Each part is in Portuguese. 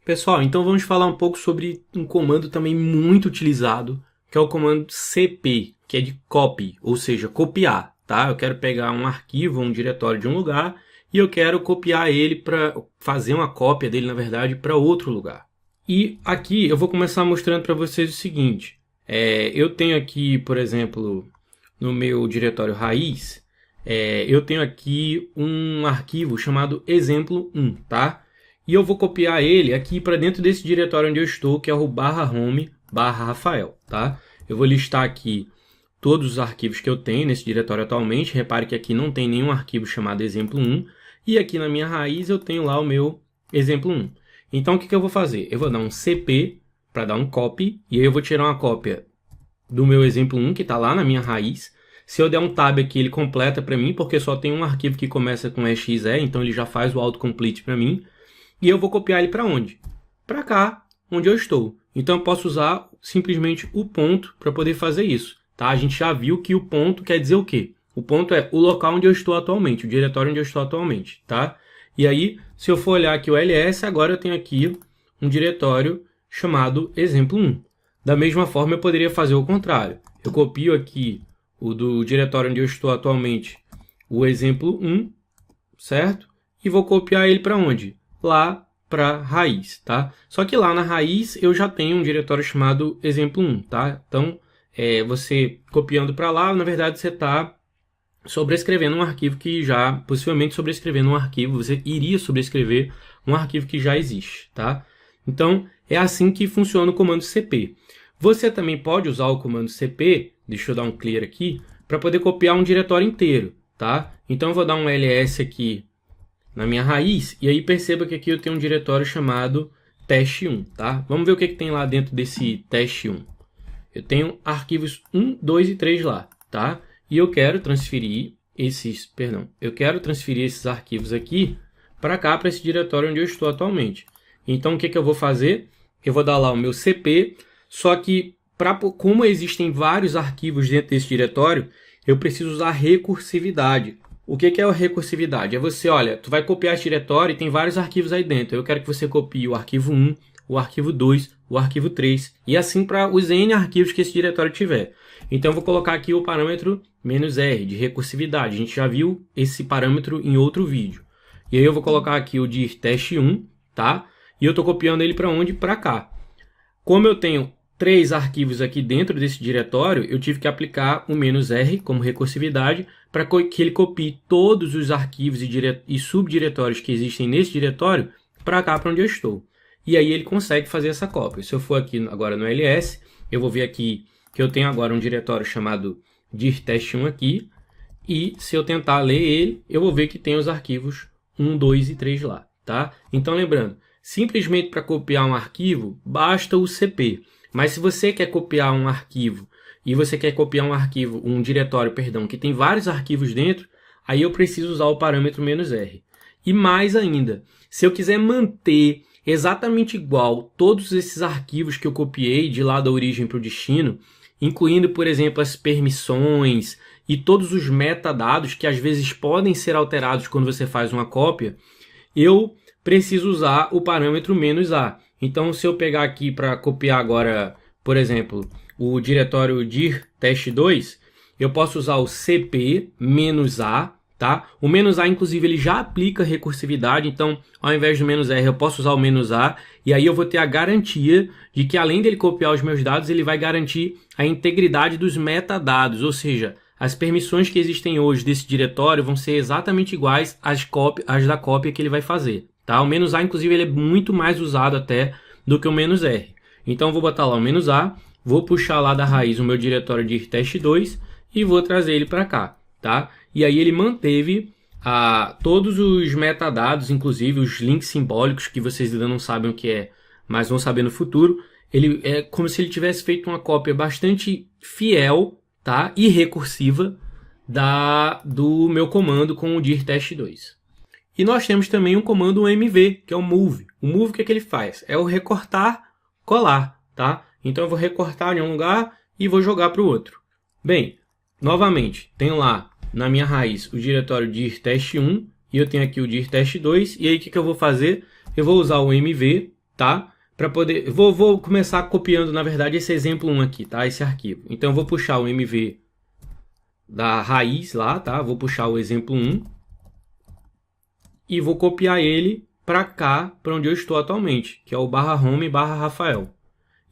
Pessoal, então vamos falar um pouco sobre um comando também muito utilizado, que é o comando cp, que é de copy, ou seja, copiar, tá? Eu quero pegar um arquivo, um diretório de um lugar, e eu quero copiar ele para fazer uma cópia dele, na verdade, para outro lugar. E aqui eu vou começar mostrando para vocês o seguinte. Eu tenho aqui, por exemplo, no meu diretório raiz, eu tenho aqui um arquivo chamado exemplo1, tá? E eu vou copiar ele aqui para dentro desse diretório onde eu estou, que é o /home/Rafael, tá? Eu vou listar aqui todos os arquivos que eu tenho nesse diretório atualmente. Repare que aqui não tem nenhum arquivo chamado exemplo1. E aqui na minha raiz eu tenho lá o meu exemplo1. Então o que eu vou fazer? Eu vou dar um cp para dar um copy. E aí eu vou tirar uma cópia do meu exemplo1 que está lá na minha raiz. Se eu der um tab aqui, ele completa para mim, porque só tem um arquivo que começa com exe, então ele já faz o autocomplete para mim. E eu vou copiar ele para onde? Para cá, onde eu estou. Então eu posso usar simplesmente o ponto para poder fazer isso. Tá? A gente já viu que o ponto quer dizer o quê? O ponto é o local onde eu estou atualmente, o diretório onde eu estou atualmente. Tá? E aí, se eu for olhar aqui o ls, agora eu tenho aqui um diretório chamado exemplo1. Da mesma forma, eu poderia fazer o contrário. Eu copio aqui o do diretório onde eu estou atualmente, o exemplo1, certo? E vou copiar ele para onde? Lá para raiz, tá? Só que lá na raiz eu já tenho um diretório chamado exemplo1, tá? Então, você copiando para lá, na verdade você está sobrescrevendo um arquivo que já, possivelmente sobrescrevendo um arquivo, você iria sobrescrever um arquivo que já existe, tá? Então, é assim que funciona o comando cp. Você também pode usar o comando cp, deixa eu dar um clear aqui, para poder copiar um diretório inteiro, tá? Então, eu vou dar um ls aqui na minha raiz, e aí perceba que aqui eu tenho um diretório chamado teste1, tá? Vamos ver o que tem lá dentro desse teste1. Eu tenho arquivos 1, 2 e 3 lá, tá? E eu quero transferir esses arquivos aqui para cá, para esse diretório onde eu estou atualmente. Então, o que eu vou fazer? Eu vou dar lá o meu cp, só que como existem vários arquivos dentro desse diretório, eu preciso usar recursividade. O que é a recursividade? É você, olha, tu vai copiar esse diretório e tem vários arquivos aí dentro. Eu quero que você copie o arquivo 1, o arquivo 2, o arquivo 3 e assim para os N arquivos que esse diretório tiver. Então eu vou colocar aqui o parâmetro "-r", de recursividade. A gente já viu esse parâmetro em outro vídeo. E aí eu vou colocar aqui o dir teste1, tá? E eu estou copiando ele para onde? Para cá. Como eu tenho 3 arquivos aqui dentro desse diretório, eu tive que aplicar o "-r" como recursividade para que ele copie todos os arquivos e subdiretórios que existem nesse diretório para cá, para onde eu estou. E aí ele consegue fazer essa cópia. Se eu for aqui agora no ls, eu vou ver aqui que eu tenho agora um diretório chamado dir teste1 aqui, e se eu tentar ler ele, eu vou ver que tem os arquivos 1, 2 e 3 lá, tá? Então lembrando, simplesmente para copiar um arquivo, basta o cp. Mas se você quer copiar um arquivo, e você quer copiar um diretório, perdão, que tem vários arquivos dentro, aí eu preciso usar o parâmetro "-r". E mais ainda, se eu quiser manter exatamente igual todos esses arquivos que eu copiei de lá da origem para o destino, incluindo, por exemplo, as permissões e todos os metadados que às vezes podem ser alterados quando você faz uma cópia, eu preciso usar o parâmetro "-a". Então, se eu pegar aqui para copiar agora, por exemplo, o diretório dir teste2, eu posso usar o cp "-a", tá? O "-a", inclusive, ele já aplica recursividade, então, ao invés do "-r", eu posso usar o "-a", e aí eu vou ter a garantia de que, além dele copiar os meus dados, ele vai garantir a integridade dos metadados, ou seja, as permissões que existem hoje desse diretório vão ser exatamente iguais às da cópia que ele vai fazer. Tá? O "-a", inclusive, ele é muito mais usado até do que o "-r". Então, eu vou botar lá o "-a", vou puxar lá da raiz o meu diretório dir teste2 e vou trazer ele para cá. Tá? E aí ele manteve todos os metadados, inclusive os links simbólicos, que vocês ainda não sabem o que é, mas vão saber no futuro. Ele é como se ele tivesse feito uma cópia bastante fiel, tá? E recursiva do meu comando com o dir teste2. E nós temos também um comando mv, que é o move. O move, o que ele faz? É o recortar, colar, tá? Então eu vou recortar em um lugar e vou jogar para o outro. Bem, novamente, tenho lá na minha raiz o diretório dir teste1 e eu tenho aqui o dir teste2. E aí o que eu vou fazer? Eu vou usar o mv tá? Para poder, vou começar copiando, na verdade, esse exemplo 1 aqui, tá? Esse arquivo. Então eu vou puxar o MV da raiz lá, tá? Vou puxar o exemplo 1 e vou copiar ele para cá, para onde eu estou atualmente, que é o /home/Rafael.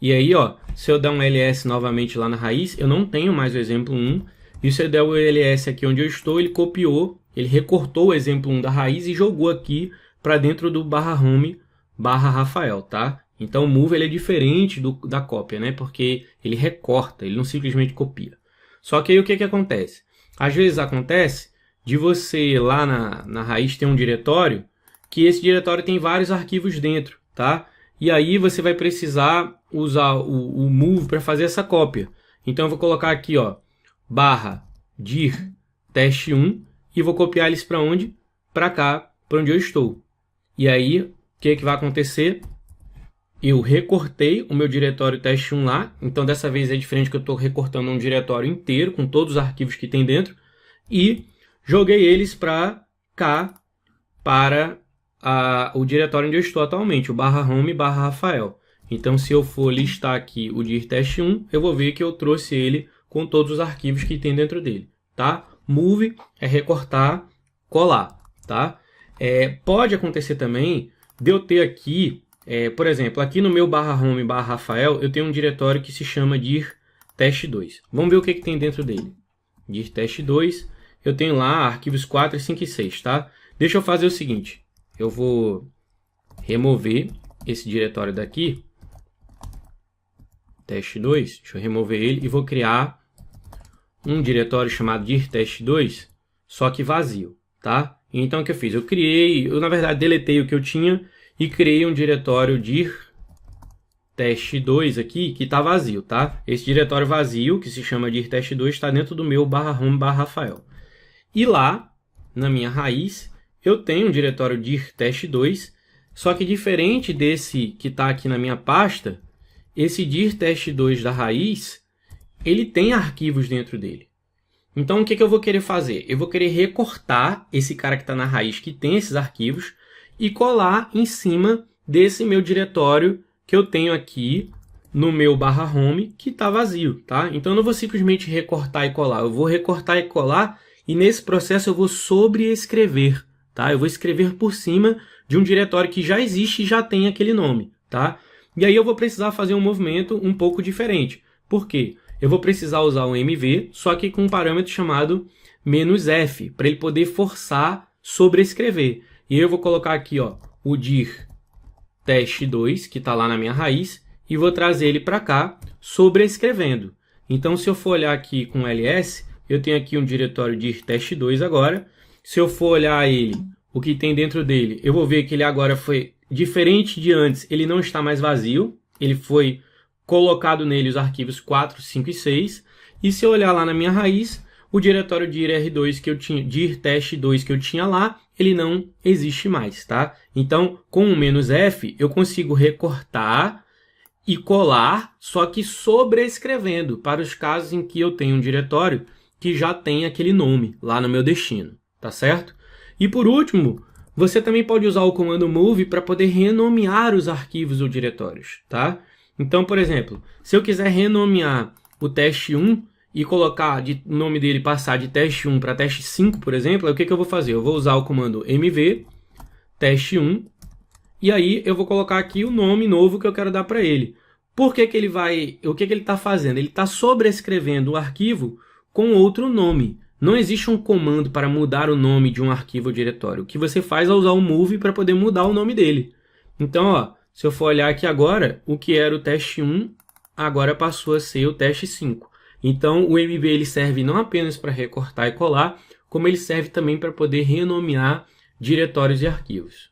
E aí, ó, se eu der um ls novamente lá na raiz, eu não tenho mais o exemplo 1. E se eu der o ls aqui onde eu estou, ele copiou, ele recortou o exemplo 1 da raiz e jogou aqui para dentro do /home/Rafael, tá? Então o move ele é diferente da cópia, né? Porque ele recorta, ele não simplesmente copia. Só que aí o que acontece? Às vezes acontece de você lá na raiz ter um diretório, que esse diretório tem vários arquivos dentro, tá? E aí você vai precisar usar o move para fazer essa cópia. Então eu vou colocar aqui, ó, /dir test1 e vou copiar eles para onde? Para cá, para onde eu estou. E aí, o que vai acontecer? Eu recortei o meu diretório test1 lá, então dessa vez é diferente que eu estou recortando um diretório inteiro, com todos os arquivos que tem dentro, e joguei eles para cá, para o diretório onde eu estou atualmente, o /home/Rafael. Então se eu for listar aqui o dir test1, eu vou ver que eu trouxe ele com todos os arquivos que tem dentro dele, tá? Move é recortar, colar, tá? Pode acontecer também de eu ter aqui, por exemplo, aqui no meu /home/Rafael, eu tenho um diretório que se chama dir test2. Vamos ver o que tem dentro dele. Dir test2, eu tenho lá arquivos 4, 5 e 6, tá? Deixa eu fazer o seguinte, eu vou remover esse diretório daqui, test2, deixa eu remover ele e vou criar um diretório chamado dir test2, só que vazio, tá? Então o que eu fiz? Eu na verdade deletei o que eu tinha e criei um diretório dir test2 aqui que está vazio, tá? Esse diretório vazio, que se chama dir test2, está dentro do meu /home/Rafael. E lá, na minha raiz, eu tenho um diretório dir test2, só que diferente desse que está aqui na minha pasta, esse dir test2 da raiz, ele tem arquivos dentro dele. Então, o que eu vou querer fazer? Eu vou querer recortar esse cara que está na raiz, que tem esses arquivos, e colar em cima desse meu diretório que eu tenho aqui no meu /home, que está vazio, tá? Então, eu não vou simplesmente recortar e colar. Eu vou recortar e colar, e nesse processo eu vou sobreescrever, tá? Eu vou escrever por cima de um diretório que já existe e já tem aquele nome, tá? E aí eu vou precisar fazer um movimento um pouco diferente. Por quê? Eu vou precisar usar o MV, só que com um parâmetro chamado "-f", para ele poder forçar sobreescrever. E eu vou colocar aqui, ó, o dir test2, que está lá na minha raiz, e vou trazer ele para cá, sobreescrevendo. Então, se eu for olhar aqui com ls, eu tenho aqui um diretório dir test2 agora. Se eu for olhar ele, o que tem dentro dele, eu vou ver que ele agora foi diferente de antes, ele não está mais vazio, ele foi colocado nele os arquivos 4, 5 e 6, e se eu olhar lá na minha raiz, o diretório dir R2 que eu tinha, dir test2 que eu tinha lá, ele não existe mais, tá? Então, com o "-f", eu consigo recortar e colar, só que sobrescrevendo, para os casos em que eu tenho um diretório que já tem aquele nome lá no meu destino, tá certo? E por último, você também pode usar o comando move para poder renomear os arquivos ou diretórios, tá? Então, por exemplo, se eu quiser renomear o test1 e colocar o nome dele, passar de test1 para test5, por exemplo, o que eu vou fazer? Eu vou usar o comando mv test1 e aí eu vou colocar aqui o nome novo que eu quero dar para ele. Por que ele vai... O que ele está fazendo? Ele está sobrescrevendo o arquivo com outro nome. Não existe um comando para mudar o nome de um arquivo ou diretório. O que você faz é usar o move para poder mudar o nome dele. Então, ó, se eu for olhar aqui agora, o que era o test1 agora passou a ser o test5. Então, o MV ele serve não apenas para recortar e colar, como ele serve também para poder renomear diretórios e arquivos.